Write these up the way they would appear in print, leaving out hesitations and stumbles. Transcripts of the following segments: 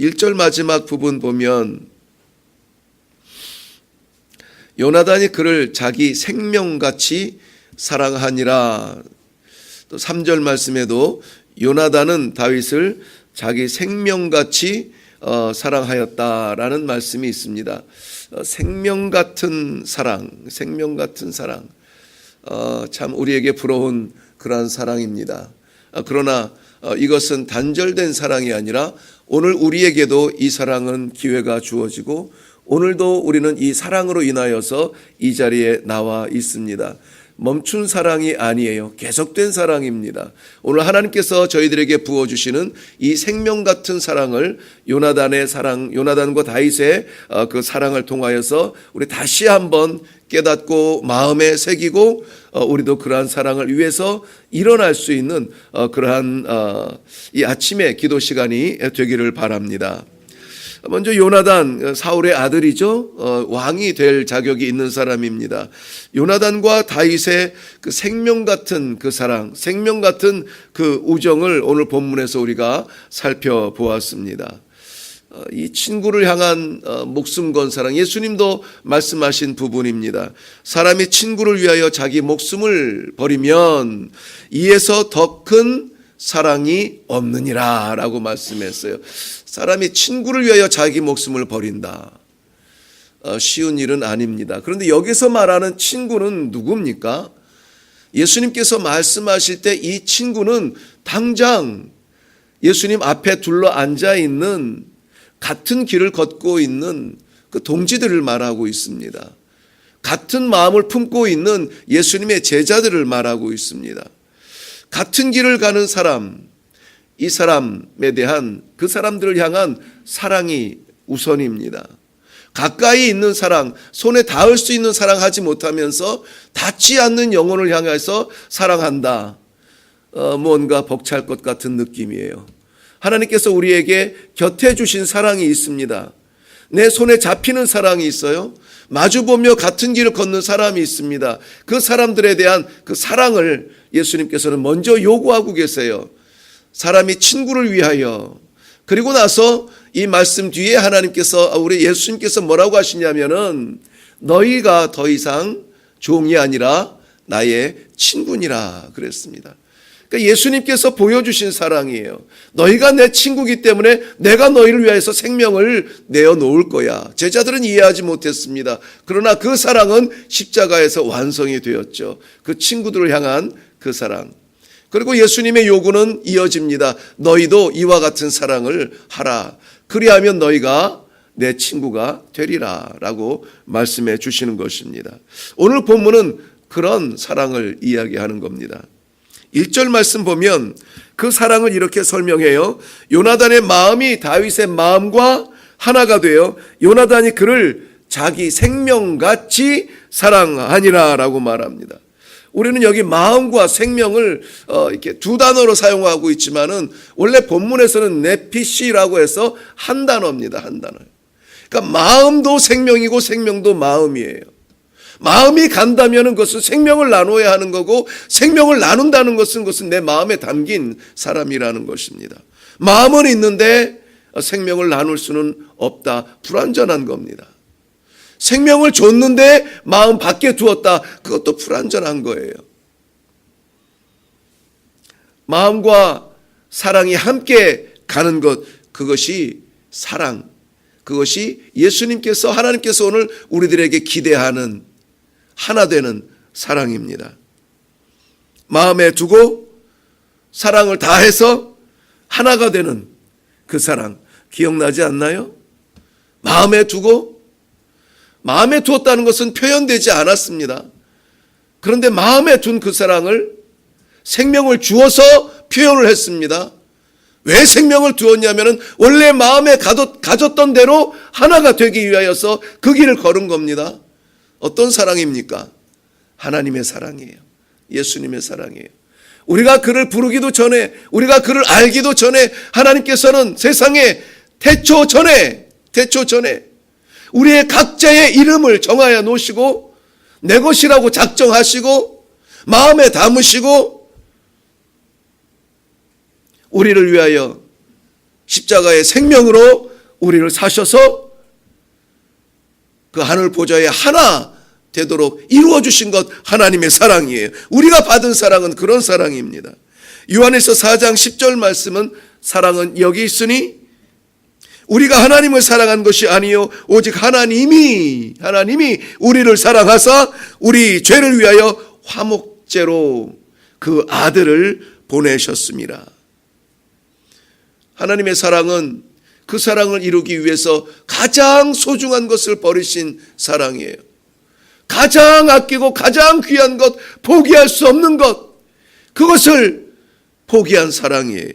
1절 마지막 부분 보면 요나단이 그를 자기 생명같이 사랑하니라. 또 3절 말씀에도 요나단은 다윗을 자기 생명같이 사랑하였다라는 말씀이 있습니다. 생명 같은 사랑, 생명 같은 사랑. 참 우리에게 부러운 그러한 사랑입니다. 그러나 이것은 단절된 사랑이 아니라 오늘 우리에게도 이 사랑은 기회가 주어지고 오늘도 우리는 이 사랑으로 인하여서 이 자리에 나와 있습니다. 멈춘 사랑이 아니에요. 계속된 사랑입니다. 오늘 하나님께서 저희들에게 부어주시는 이 생명 같은 사랑을 요나단의 사랑, 요나단과 다윗의 그 사랑을 통하여서 우리 다시 한번 깨닫고 마음에 새기고 우리도 그러한 사랑을 위해서 일어날 수 있는 그러한 이 아침의 기도 시간이 되기를 바랍니다. 먼저 요나단, 사울의 아들이죠. 왕이 될 자격이 있는 사람입니다. 요나단과 다윗의 그 생명 같은 그 사랑, 생명 같은 그 우정을 오늘 본문에서 우리가 살펴보았습니다. 이 친구를 향한 목숨 건 사랑, 예수님도 말씀하신 부분입니다. 사람이 친구를 위하여 자기 목숨을 버리면 이에서 더 큰 사랑이 없느니라 라고 말씀했어요. 사람이 친구를 위하여 자기 목숨을 버린다. 쉬운 일은 아닙니다. 그런데 여기서 말하는 친구는 누굽니까? 예수님께서 말씀하실 때 이 친구는 당장 예수님 앞에 둘러 앉아 있는 같은 길을 걷고 있는 그 동지들을 말하고 있습니다. 같은 마음을 품고 있는 예수님의 제자들을 말하고 있습니다. 같은 길을 가는 사람, 이 사람에 대한 그 사람들을 향한 사랑이 우선입니다. 가까이 있는 사랑, 손에 닿을 수 있는 사랑하지 못하면서 닿지 않는 영혼을 향해서 사랑한다. 뭔가 벅찰 것 같은 느낌이에요. 하나님께서 우리에게 곁에 주신 사랑이 있습니다. 내 손에 잡히는 사랑이 있어요. 마주보며 같은 길을 걷는 사람이 있습니다. 그 사람들에 대한 그 사랑을 예수님께서는 먼저 요구하고 계세요. 사람이 친구를 위하여. 그리고 나서 이 말씀 뒤에 하나님께서, 우리 예수님께서 뭐라고 하시냐면은 너희가 더 이상 종이 아니라 나의 친구니라 그랬습니다. 그러니까 예수님께서 보여주신 사랑이에요. 너희가 내 친구이기 때문에 내가 너희를 위해서 생명을 내어놓을 거야. 제자들은 이해하지 못했습니다. 그러나 그 사랑은 십자가에서 완성이 되었죠. 그 친구들을 향한 그 사랑. 그리고 예수님의 요구는 이어집니다. 너희도 이와 같은 사랑을 하라. 그리하면 너희가 내 친구가 되리라 라고 말씀해 주시는 것입니다. 오늘 본문은 그런 사랑을 이야기하는 겁니다. 1절 말씀 보면 그 사랑을 이렇게 설명해요. 요나단의 마음이 다윗의 마음과 하나가 되어 요나단이 그를 자기 생명같이 사랑하니라 라고 말합니다. 우리는 여기 마음과 생명을 이렇게 두 단어로 사용하고 있지만은 원래 본문에서는 네피시라고 해서 한 단어입니다. 한 단어. 그러니까 마음도 생명이고 생명도 마음이에요. 마음이 간다면 그것은 생명을 나눠야 하는 거고 생명을 나눈다는 것은 내 마음에 담긴 사람이라는 것입니다. 마음은 있는데 생명을 나눌 수는 없다. 불완전한 겁니다. 생명을 줬는데 마음 밖에 두었다. 그것도 불완전한 거예요. 마음과 사랑이 함께 가는 것, 그것이 사랑. 그것이 예수님께서, 하나님께서 오늘 우리들에게 기대하는 하나 되는 사랑입니다. 마음에 두고 사랑을 다해서 하나가 되는 그 사랑 기억나지 않나요? 마음에 두고, 마음에 두었다는 것은 표현되지 않았습니다. 그런데 마음에 둔 그 사랑을 생명을 주어서 표현을 했습니다. 왜 생명을 두었냐면 원래 마음에 가졌던 대로 하나가 되기 위하여서 그 길을 걸은 겁니다. 어떤 사랑입니까? 하나님의 사랑이에요. 예수님의 사랑이에요. 우리가 그를 부르기도 전에, 우리가 그를 알기도 전에 하나님께서는 세상에 태초 전에 우리의 각자의 이름을 정하여 놓으시고 내 것이라고 작정하시고 마음에 담으시고 우리를 위하여 십자가의 생명으로 우리를 사셔서 그 하늘 보좌에 하나 되도록 이루어주신 것 하나님의 사랑이에요. 우리가 받은 사랑은 그런 사랑입니다. 요한에서 4장 10절 말씀은 사랑은 여기 있으니 우리가 하나님을 사랑한 것이 아니요 오직 하나님이 우리를 사랑하사 우리 죄를 위하여 화목제로 그 아들을 보내셨습니다. 하나님의 사랑은 그 사랑을 이루기 위해서 가장 소중한 것을 버리신 사랑이에요. 가장 아끼고 가장 귀한 것, 포기할 수 없는 것, 그것을 포기한 사랑이에요.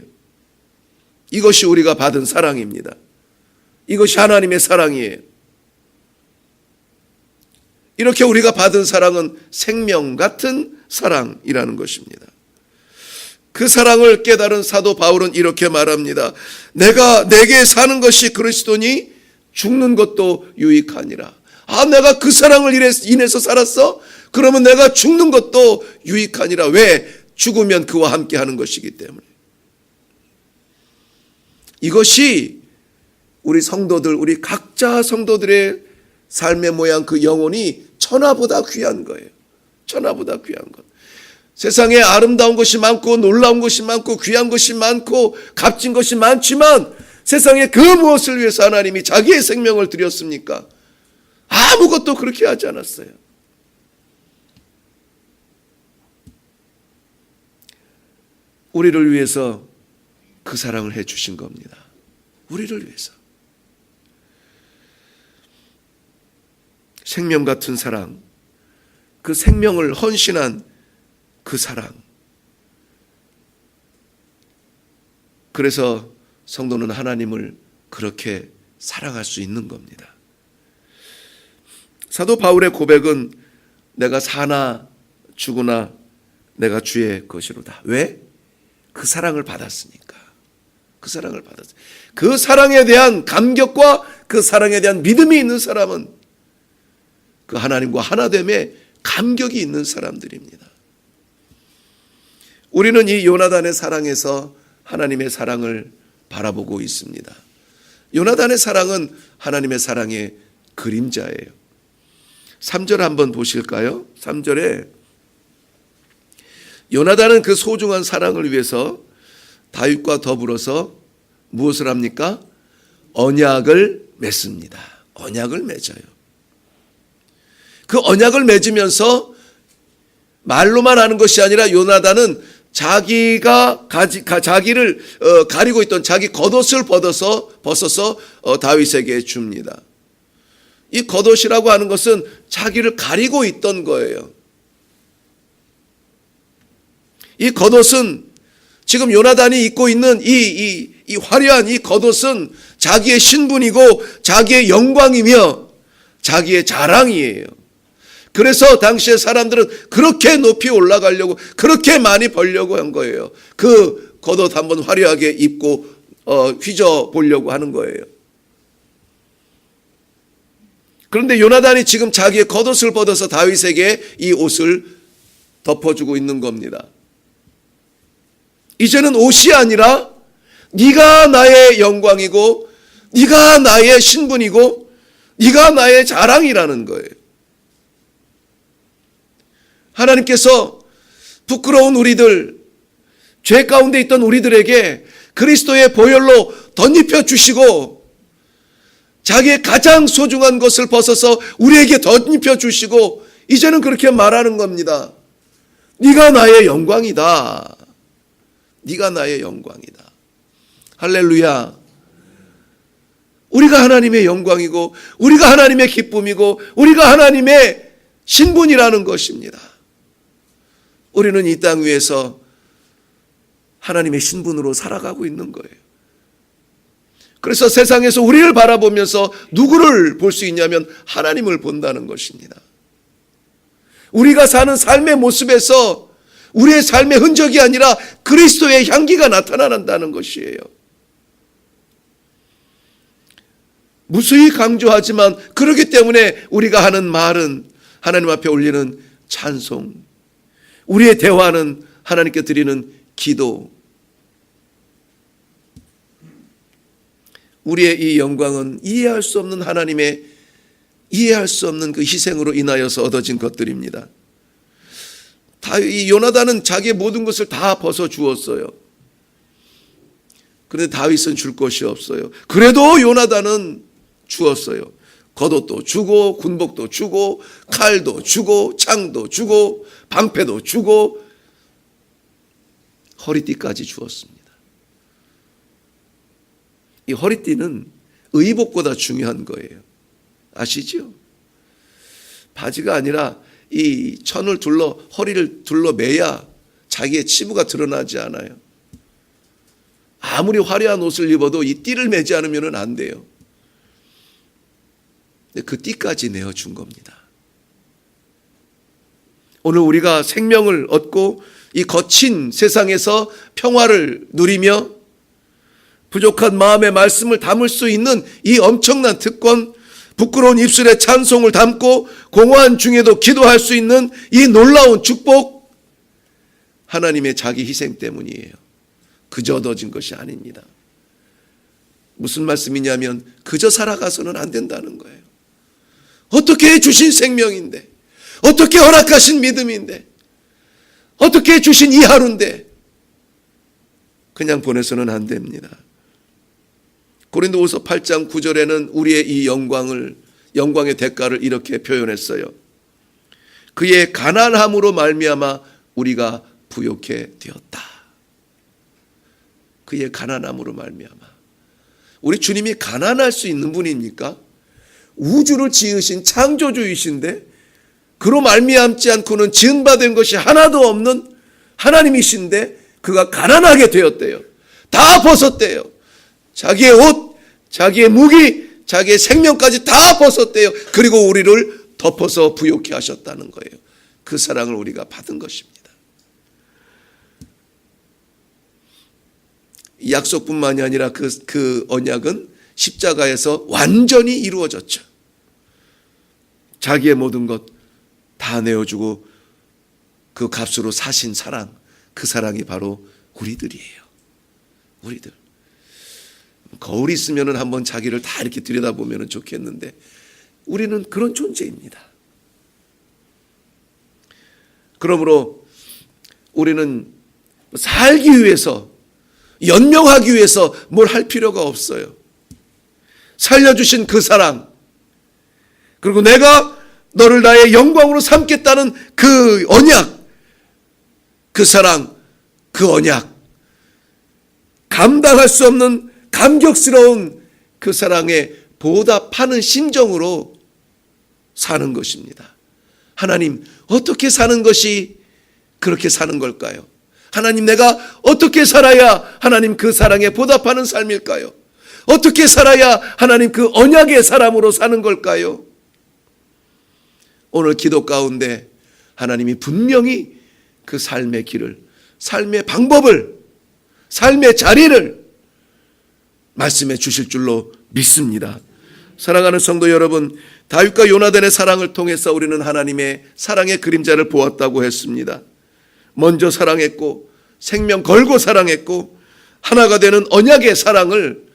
이것이 우리가 받은 사랑입니다. 이것이 하나님의 사랑이에요. 이렇게 우리가 받은 사랑은 생명 같은 사랑이라는 것입니다. 그 사랑을 깨달은 사도 바울은 이렇게 말합니다. 내게 사는 것이 그리스도니 죽는 것도 유익하니라. 내가 그 사랑을 인해서 살았어? 그러면 내가 죽는 것도 유익하니라. 왜? 죽으면 그와 함께 하는 것이기 때문에. 이것이 우리 성도들, 우리 각자 성도들의 삶의 모양, 그 영혼이 천하보다 귀한 거예요. 천하보다 귀한 것. 세상에 아름다운 것이 많고 놀라운 것이 많고 귀한 것이 많고 값진 것이 많지만 세상에 그 무엇을 위해서 하나님이 자기의 생명을 드렸습니까? 아무것도 그렇게 하지 않았어요. 우리를 위해서 그 사랑을 해 주신 겁니다. 우리를 위해서. 생명 같은 사랑, 그 생명을 헌신한 그 사랑. 그래서 성도는 하나님을 그렇게 사랑할 수 있는 겁니다. 사도 바울의 고백은 내가 사나 죽으나 내가 주의 것이로다. 왜? 그 사랑을 받았으니까. 그 사랑을 받았어요. 그 사랑에 대한 감격과 그 사랑에 대한 믿음이 있는 사람은 그 하나님과 하나됨에 감격이 있는 사람들입니다. 우리는 이 요나단의 사랑에서 하나님의 사랑을 바라보고 있습니다. 요나단의 사랑은 하나님의 사랑의 그림자예요. 3절 한번 보실까요? 3절에 요나단은 그 소중한 사랑을 위해서 다윗과 더불어서 무엇을 합니까? 언약을 맺습니다. 언약을 맺어요. 그 언약을 맺으면서 말로만 하는 것이 아니라 요나단은 자기가 자기를 가리고 있던 자기 겉옷을 벗어서 다윗에게 줍니다. 이 겉옷이라고 하는 것은 자기를 가리고 있던 거예요. 이 겉옷은 지금 요나단이 입고 있는 이 화려한 이 겉옷은 자기의 신분이고 자기의 영광이며 자기의 자랑이에요. 그래서 당시의 사람들은 그렇게 높이 올라가려고 그렇게 많이 벌려고 한 거예요. 그 겉옷 한번 화려하게 입고 휘저 보려고 하는 거예요. 그런데 요나단이 지금 자기의 겉옷을 벗어서 다윗에게 이 옷을 덮어주고 있는 겁니다. 이제는 옷이 아니라 네가 나의 영광이고 네가 나의 신분이고 네가 나의 자랑이라는 거예요. 하나님께서 부끄러운 우리들, 죄 가운데 있던 우리들에게 그리스도의 보혈로 덧입혀 주시고 자기의 가장 소중한 것을 벗어서 우리에게 덧입혀 주시고 이제는 그렇게 말하는 겁니다. 네가 나의 영광이다. 네가 나의 영광이다. 할렐루야. 우리가 하나님의 영광이고 우리가 하나님의 기쁨이고 우리가 하나님의 신분이라는 것입니다. 우리는 이 땅 위에서 하나님의 신분으로 살아가고 있는 거예요. 그래서 세상에서 우리를 바라보면서 누구를 볼 수 있냐면 하나님을 본다는 것입니다. 우리가 사는 삶의 모습에서 우리의 삶의 흔적이 아니라 그리스도의 향기가 나타난다는 것이에요. 무수히 강조하지만 그렇기 때문에 우리가 하는 말은 하나님 앞에 올리는 찬송, 우리의 대화는 하나님께 드리는 기도, 우리의 이 영광은 이해할 수 없는 하나님의 이해할 수 없는 그 희생으로 인하여서 얻어진 것들입니다. 이 요나단은 자기의 모든 것을 다 벗어 주었어요. 그런데 다윗은 줄 것이 없어요. 그래도 요나단은 주었어요. 겉옷도 주고 군복도 주고 칼도 주고 창도 주고 방패도 주고 허리띠까지 주었습니다. 이 허리띠는 의복보다 중요한 거예요. 아시죠? 바지가 아니라 이 천을 허리를 둘러 매야 자기의 치부가 드러나지 않아요. 아무리 화려한 옷을 입어도 이 띠를 매지 않으면 안 돼요. 근데 그 띠까지 내어준 겁니다. 오늘 우리가 생명을 얻고 이 거친 세상에서 평화를 누리며 부족한 마음의 말씀을 담을 수 있는 이 엄청난 특권, 부끄러운 입술에 찬송을 담고 공허한 중에도 기도할 수 있는 이 놀라운 축복, 하나님의 자기 희생 때문이에요. 그저 얻어진 것이 아닙니다. 무슨 말씀이냐면 그저 살아가서는 안 된다는 거예요. 어떻게 주신 생명인데, 어떻게 허락하신 믿음인데, 어떻게 주신 이 하루인데 그냥 보내서는 안 됩니다. 고린도후서 8장 9절에는 우리의 이 영광의 대가를 이렇게 표현했어요. 그의 가난함으로 말미암아 우리가 부욕해 되었다. 그의 가난함으로 말미암아. 우리 주님이 가난할 수 있는 분입니까? 우주를 지으신 창조주이신데 그로 말미암지 않고는 지은바된 것이 하나도 없는 하나님이신데 그가 가난하게 되었대요. 다 벗었대요. 자기의 옷, 자기의 무기, 자기의 생명까지 다 벗었대요. 그리고 우리를 덮어서 부욕해 하셨다는 거예요. 그 사랑을 우리가 받은 것입니다. 이 약속뿐만이 아니라 그 언약은 십자가에서 완전히 이루어졌죠. 자기의 모든 것 다 내어주고 그 값으로 사신 사랑, 그 사랑이 바로 우리들이에요. 우리들. 거울이 있으면 한번 자기를 다 이렇게 들여다보면 좋겠는데 우리는 그런 존재입니다. 그러므로 우리는 살기 위해서, 연명하기 위해서 뭘 할 필요가 없어요. 살려주신 그 사랑, 그리고 내가 너를 나의 영광으로 삼겠다는 그 언약, 그 사랑, 그 언약, 감당할 수 없는 감격스러운 그 사랑에 보답하는 심정으로 사는 것입니다. 하나님, 어떻게 사는 것이 그렇게 사는 걸까요? 하나님, 내가 어떻게 살아야 하나님 그 사랑에 보답하는 삶일까요? 어떻게 살아야 하나님 그 언약의 사람으로 사는 걸까요? 오늘 기도 가운데 하나님이 분명히 그 삶의 길을, 삶의 방법을, 삶의 자리를 말씀해 주실 줄로 믿습니다. 사랑하는 성도 여러분, 다윗과 요나단의 사랑을 통해서 우리는 하나님의 사랑의 그림자를 보았다고 했습니다. 먼저 사랑했고 생명 걸고 사랑했고 하나가 되는 언약의 사랑을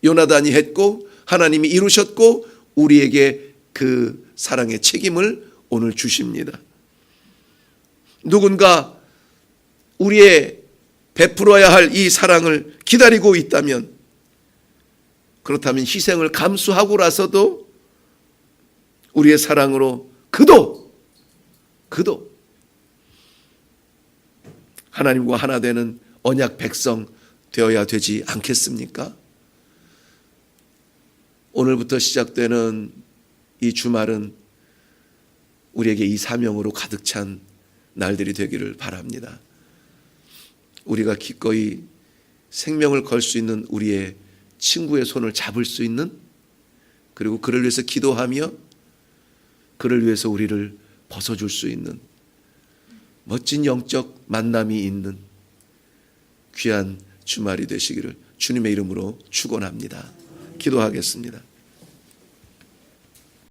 요나단이 했고 하나님이 이루셨고 우리에게 그 사랑의 책임을 오늘 주십니다. 누군가 우리의 베풀어야 할 이 사랑을 기다리고 있다면, 그렇다면 희생을 감수하고라서도 우리의 사랑으로 그도 하나님과 하나 되는 언약 백성 되어야 되지 않겠습니까? 오늘부터 시작되는 이 주말은 우리에게 이 사명으로 가득 찬 날들이 되기를 바랍니다. 우리가 기꺼이 생명을 걸 수 있는 우리의 친구의 손을 잡을 수 있는, 그리고 그를 위해서 기도하며 그를 위해서 우리를 벗어줄 수 있는 멋진 영적 만남이 있는 귀한 주말이 되시기를 주님의 이름으로 축원합니다. 기도하겠습니다.